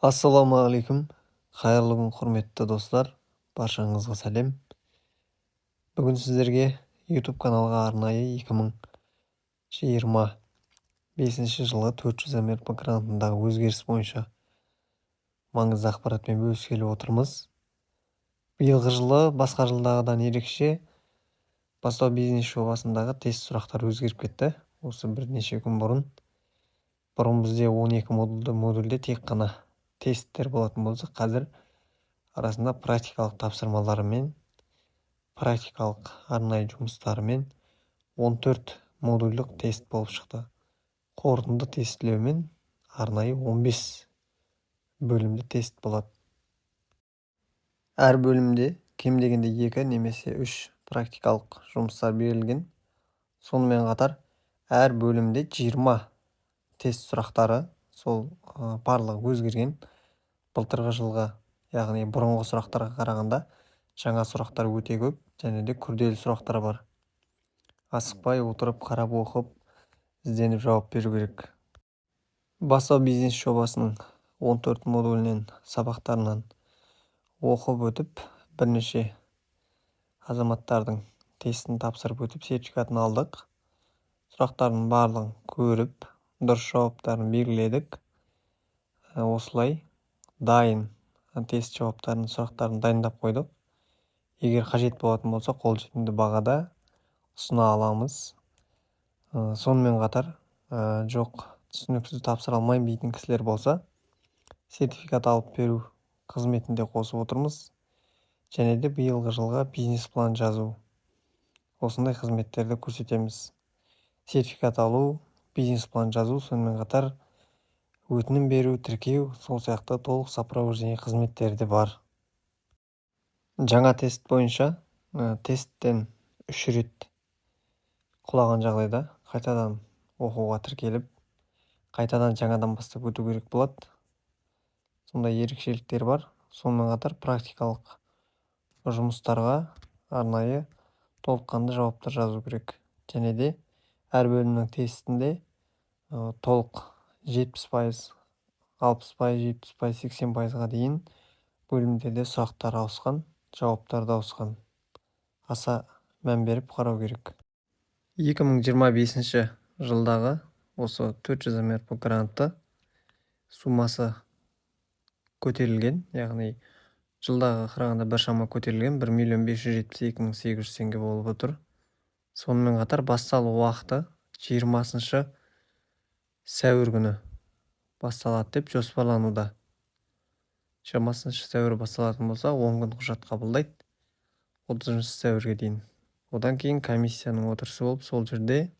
Ассалаумағалейкум, қайырлы күн құрметті достар, баршаңызға сәлем. Бүгін сіздерге YouTube каналға арнайы 2025 жылы 400 МРП грантындағы өзгеріс бойынша маңызды ақпаратпен бөліскелі отырмыз. Биылғы жылы басқа жылдағыдан ерекше бастау бизнес жобасындағы тест сұрақтар өзгеріп кетті. Осы бірнеше күн бұрын бізде 12 модульде тек қана тесттер болатын болса, қазір арасында практикалық тапсырмаларымен, практикалық арнайы жұмыстарымен 14 модульдік тест болып шықты. Қорытынды тестілеумен арнайы 15 бөлімді тест болады. Әр бөлімде кем дегенде 2 немесе 3 практикалық жұмыстар берілген. Сонымен қатар әр бөлімде 20 тест сұрақтары, сол барлығы өзгерген. Былтырғы жылға, яғни бұрынғы сұрақтарға қарағанда жаңа сұрақтар өте көп, және де күрделі сұрақтар бар. Асықпай отырып, қарап оқып, ізденіп жауап беру керек. Бастау бизнес жобасының 14 модулінен сабақтарынан оқып өтіп, бірнеше азаматтардың тестін тапсырып өтіп, сертификатын алдық. Сұрақтардың барлығын көріп, дұрыс жауаптарын белгіледік. Осылай дайын тест жауаптарын, сұрақтарын дайындап қойдық. Егер қажет болатын болса, қолжетімді бағада ұсына аламыз. Сонымен қатар, жоқ, түсініксіз тапсыра алмаймын дейтін кісілер болса, сертификат алып беру қызметінде қосып отырмыз. Және де биылғы жылға бизнес план жазу, осындай қызметтерді көрсетеміз. Сертификат алу, бизнес план жазу, сонымен қатар өтінім беру, тіркеу, сол сияқты толық сопровождение қызметтері де бар. Жаңа тест бойынша тесттен 3 рет құлаған жағдайда қайтадан оқуға тіркеліп, қайтадан жаңадан бастап өту керек болады. Сондай ерекшеліктер бар. Сонымен қатар практикалық жұмыстарға арнайы толыққанды жауаптар жазу керек. Және де әр бөлімнің тестінде толық 70%, 60%, 70%, 80%-ға дейін бөлімдерде сұрақтар ауысқан, жауаптар да ауысқан. Аса мән беріп қарау керек. 2025 жылдағы осы 400 МРП гранты суммасы көтерілген, яғни жылдағы қарағанда біршама көтерілген, 1.572.800 теңге болып отыр. Сонымен қатар басталу уақыты 20 сәуір күні басталады деп жоспарлануда. 20 сәуір басталатын болса, 10 күн құжат қабылдайды, 30 сәуірге дейін. Одан кейін комиссияның отырысы болып, сол жерде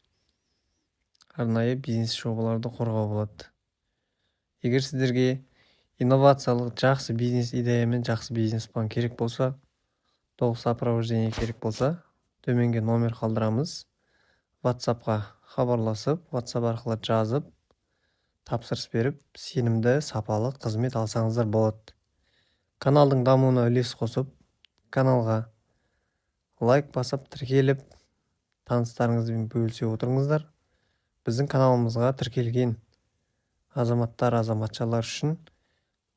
арнайы бизнес жобаларды қорғау болады. Егер сіздерге инновациялық жақсы бизнес идеямен жақсы бизнес план керек болса, толық сопровождение керек болса, төменге номер қалдырамыз. WhatsApp-қа хабарласып, WhatsApp арқылы жазып, тапсырыс беріп, сенімді, сапалы қызмет алсаңыздар болады. Каналдың дамуына үлес қосып, каналға лайк басып, тіркеліп, таныстарыңызбен бөлісе отырыңыздар. Біздің каналымызға тіркелген азаматтар, азаматшалар үшін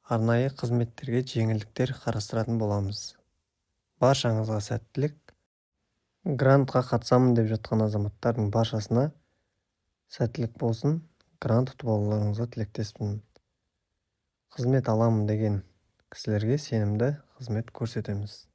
арнайы қызметтерге жеңілдіктер қарастыратын боламыз. Баршаңызға сәттілік. Грантқа қатысамын деп жатқан азаматтардың баршасына сәттілік болсын. Грант ұтып алуларыңызға тілектеспін. Қызмет аламын деген кісілерге сенімді қызмет көрсетеміз.